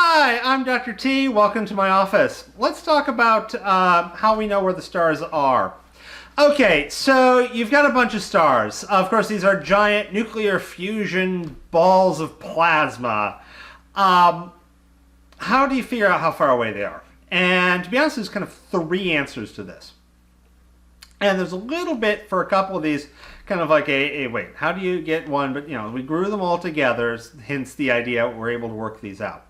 Hi, I'm Dr. T. Welcome to my office. Let's talk about how we know where the stars are. Okay, so you've got a bunch of stars. Of course, these are giant nuclear fusion balls of plasma. How do you figure out how far away they are? And to be honest, there's kind of three answers to this. And there's a little bit for a couple of these, kind of like wait, how do you get one? But, we grew them all together, hence the idea we're able to work these out.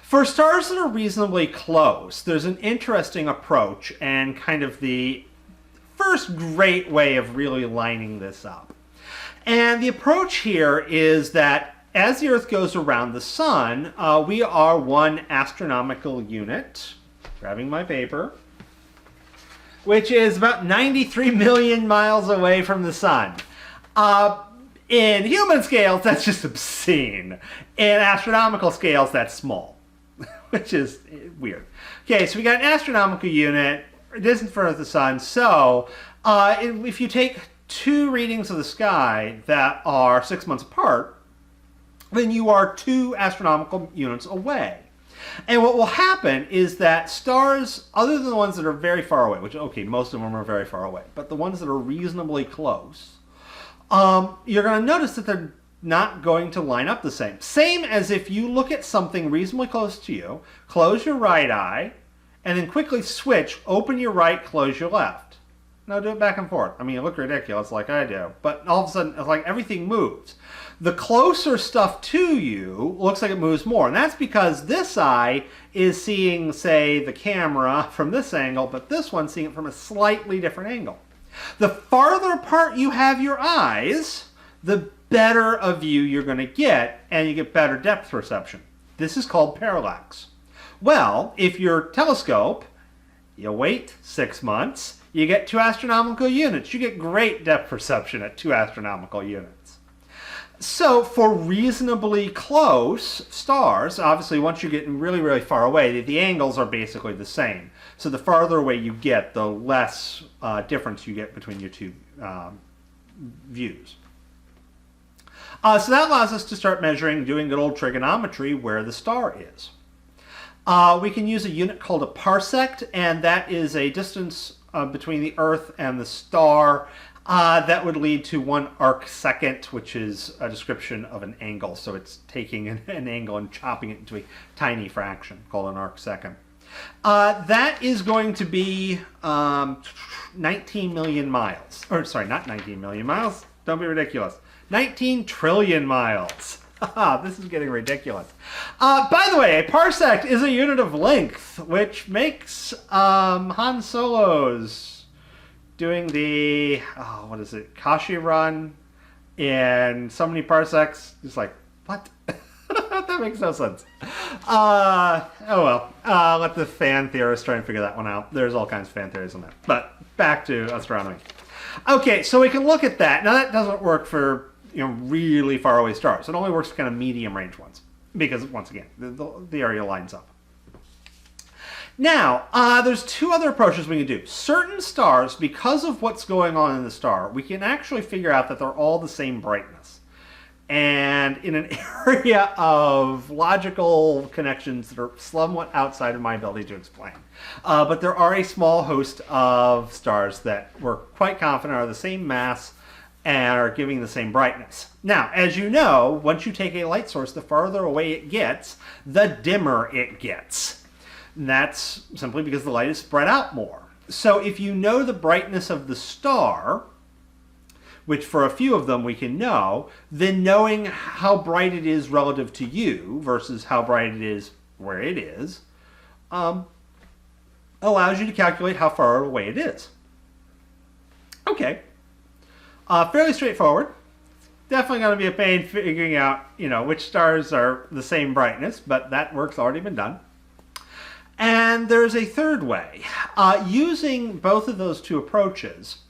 For stars that are reasonably close, there's an interesting approach and kind of the first great way of really lining this up. And the approach here is that as the Earth goes around the Sun, we are one astronomical unit, grabbing my paper, which is about 93 million miles away from the Sun. In human scales, that's just obscene. In astronomical scales, that's small, which is weird. Okay, so we got an astronomical unit, distant from the Sun. So if you take two readings of the sky that are 6 months apart, then you are 2 astronomical units away. And what will happen is that stars, other than the ones that are very far away, which, okay, most of them are very far away, but the ones that are reasonably close, you're going to notice that they're not going to line up the same. Same as if you look at something reasonably close to you, close your right eye, and then quickly switch, open your right, close your left. Now do it back and forth. I mean, you look ridiculous like I do, but all of a sudden, it's like everything moves. The closer stuff to you looks like it moves more, and that's because this eye is seeing, say, the camera from this angle, but this one's seeing it from a slightly different angle. The farther apart you have your eyes, the better a view you're going to get, and you get better depth perception. This is called parallax. Well, if your telescope, you wait 6 months, you get 2 astronomical units. You get great depth perception at 2 astronomical units. So for reasonably close stars, obviously once you're getting really, really far away, the angles are basically the same. So the farther away you get, the less difference you get between your two views. So that allows us to start measuring, doing good old trigonometry, where the star is. We can use a unit called a parsec, and that is a distance between the Earth and the star that would lead to 1 arcsecond, which is a description of an angle. So it's taking an angle and chopping it into a tiny fraction called an arcsecond. That is going to be 19 million miles. Or sorry, not 19 million miles. Don't be ridiculous. 19 trillion miles. This is getting ridiculous. By the way, a parsec is a unit of length, which makes Han Solo's doing the, what is it, Kashi run in so many parsecs. Just like, what? That makes no sense. Oh well, let the fan theorists try and figure that one out. There's all kinds of fan theories on that. But back to astronomy. Okay, so we can look at that. Now that doesn't work for really far away stars. It only works for kind of medium range ones because, once again, the area lines up. Now, there's 2 other approaches we can do. Certain stars, because of what's going on in the star, we can actually figure out that they're all the same brightness. And in an area of logical connections that are somewhat outside of my ability to explain. But there are a small host of stars that we're quite confident are the same mass and are giving the same brightness. Now, as you know, once you take a light source, the farther away it gets, the dimmer it gets. And that's simply because the light is spread out more. So if you know the brightness of the star, which for a few of them we can know, then knowing how bright it is relative to you versus how bright it is where it is, allows you to calculate how far away it is. Okay. Fairly straightforward. Definitely going to be a pain figuring out, which stars are the same brightness, but that work's already been done. And there's a third way. Using both of those 2 approaches,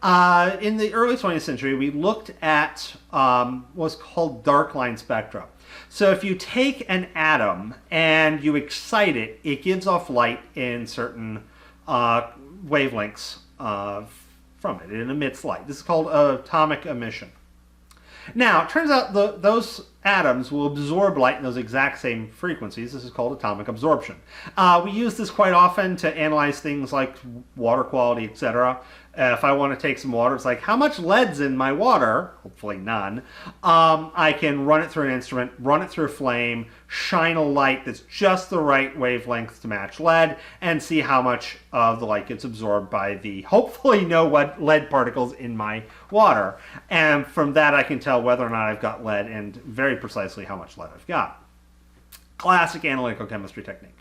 in the early 20th century, we looked at what's called dark line spectra. So if you take an atom and you excite it, it gives off light in certain wavelengths from it. It emits light. This is called atomic emission. Now, it turns out those atoms will absorb light in those exact same frequencies. This is called atomic absorption. We use this quite often to analyze things like water quality, etc. If I want to take some water, it's like, how much lead's in my water? Hopefully none. I can run it through an instrument, run it through a flame, shine a light that's just the right wavelength to match lead, and see how much of the light gets absorbed by the hopefully no lead particles in my water. And from that I can tell whether or not I've got lead and very precisely how much lead I've got. Classic analytical chemistry technique.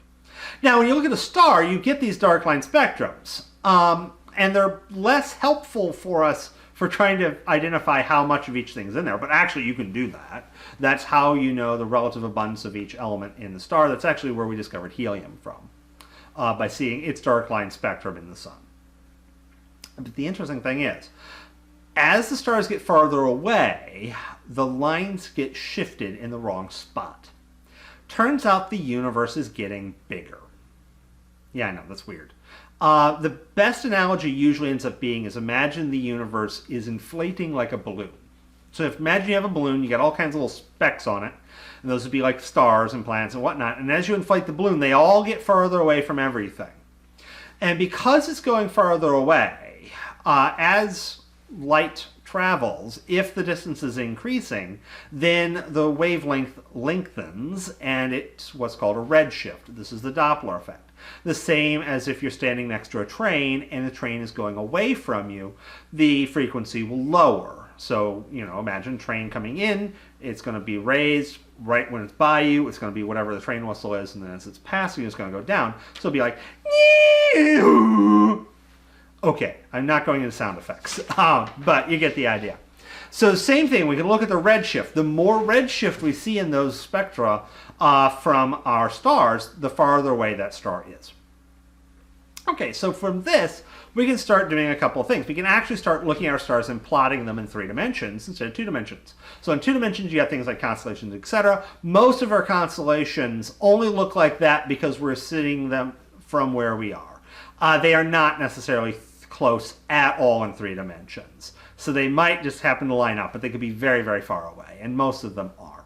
Now when you look at a star, you get these dark line spectrums. And they're less helpful for us for trying to identify how much of each thing's in there. But actually, you can do that. That's how you know the relative abundance of each element in the star. That's actually where we discovered helium from, by seeing its dark line spectrum in the sun. But the interesting thing is, as the stars get farther away, the lines get shifted in the wrong spot. Turns out the universe is getting bigger. Yeah, I know, that's weird. The best analogy usually ends up being is imagine the universe is inflating like a balloon. So imagine you have a balloon, you got all kinds of little specks on it, and those would be like stars and planets and whatnot, and as you inflate the balloon, they all get farther away from everything. And because it's going farther away, as light travels, if the distance is increasing, then the wavelength lengthens, and it's what's called a redshift. This is the Doppler effect. The same as if you're standing next to a train and the train is going away from you, the frequency will lower. So, you know, imagine train coming in, it's going to be raised right when it's by you, it's going to be whatever the train whistle is, and then as it's passing, it's going to go down. So it'll be like, okay, I'm not going into sound effects, but you get the idea. So same thing, we can look at the redshift. The more redshift we see in those spectra from our stars, the farther away that star is. Okay, so from this, we can start doing a couple of things. We can actually start looking at our stars and plotting them in 3 dimensions instead of 2 dimensions. So in 2 dimensions, you have things like constellations, etc. Most of our constellations only look like that because we're seeing them from where we are. They are not necessarily close at all in 3 dimensions. So they might just happen to line up, but they could be very, very far away, and most of them are.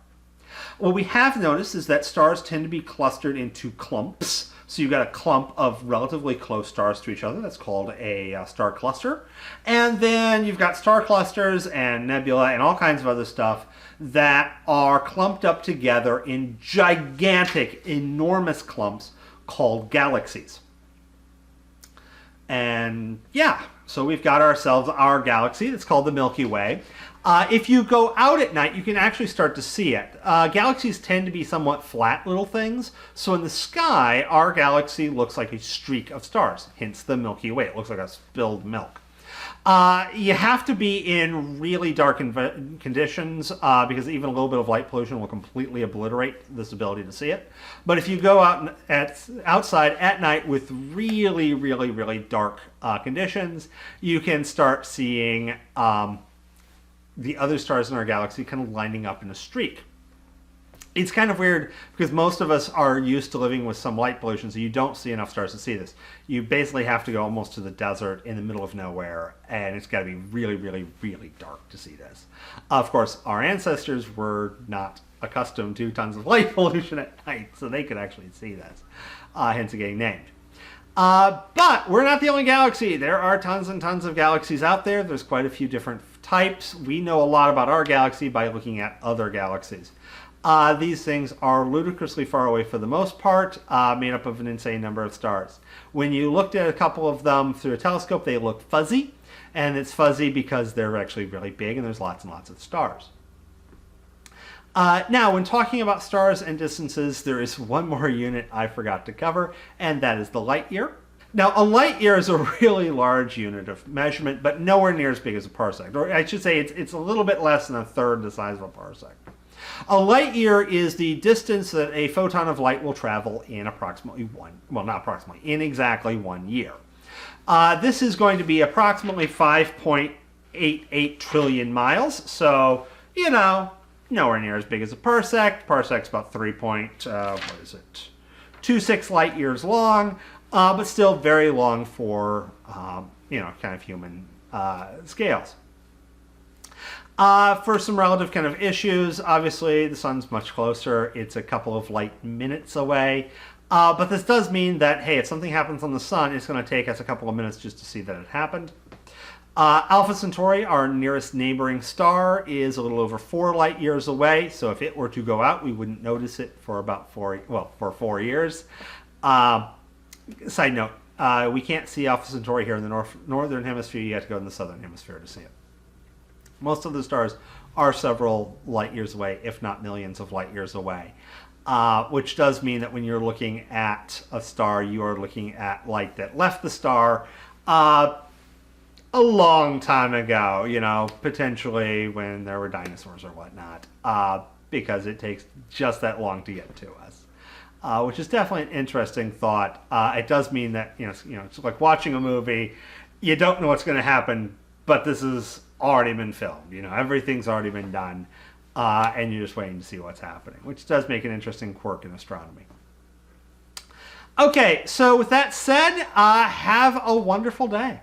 What we have noticed is that stars tend to be clustered into clumps. So you've got a clump of relatively close stars to each other. That's called a star cluster. And then you've got star clusters and nebula and all kinds of other stuff that are clumped up together in gigantic, enormous clumps called galaxies. And yeah, so we've got ourselves our galaxy that's called the Milky Way. If you go out at night, you can actually start to see it. Galaxies tend to be somewhat flat little things, so in the sky, our galaxy looks like a streak of stars, hence the Milky Way. It looks like a spilled milk. You have to be in really dark conditions because even a little bit of light pollution will completely obliterate this ability to see it. But if you go out outside at night with really, really, really dark conditions, you can start seeing the other stars in our galaxy kind of lining up in a streak. It's kind of weird because most of us are used to living with some light pollution, so you don't see enough stars to see this. You basically have to go almost to the desert in the middle of nowhere, and it's got to be really, really, really dark to see this. Of course, our ancestors were not accustomed to tons of light pollution at night, so they could actually see this, hence it getting named. But we're not the only galaxy. There are tons and tons of galaxies out there. There's quite a few different types. We know a lot about our galaxy by looking at other galaxies. These things are ludicrously far away for the most part, made up of an insane number of stars. When you looked at a couple of them through a telescope, they look fuzzy, and it's fuzzy because they're actually really big and there's lots and lots of stars. Now, when talking about stars and distances, there is one more unit I forgot to cover, and that is the light year. Now, a light year is a really large unit of measurement, but nowhere near as big as a parsec. Or I should say it's a little bit less than a third the size of a parsec. A light year is the distance that a photon of light will travel in approximately in exactly 1 year. This is going to be approximately 5.88 trillion miles, so, you know, nowhere near as big as a parsec. Parsec's about 3.26 light years long, but still very long for, you know, kind of human scales. For some relative kind of issues, obviously the sun's much closer. It's a couple of light minutes away. But this does mean that, hey, if something happens on the sun, it's going to take us a couple of minutes just to see that it happened. Alpha Centauri, our nearest neighboring star, is a little over 4 light years away. So if it were to go out, we wouldn't notice it for about 4 years. Side note, we can't see Alpha Centauri here in the northern hemisphere. You have to go in the southern hemisphere to see it. Most of the stars are several light years away, if not millions of light years away. Which does mean that when you're looking at a star, you are looking at light that left the star a long time ago, you know, potentially when there were dinosaurs or whatnot, because it takes just that long to get to us, which is definitely an interesting thought. It does mean that, you know, it's like watching a movie. You don't know what's going to happen, but this has already been filmed. You know, everything's already been done, and you're just waiting to see what's happening, which does make an interesting quirk in astronomy. Okay, so with that said, have a wonderful day.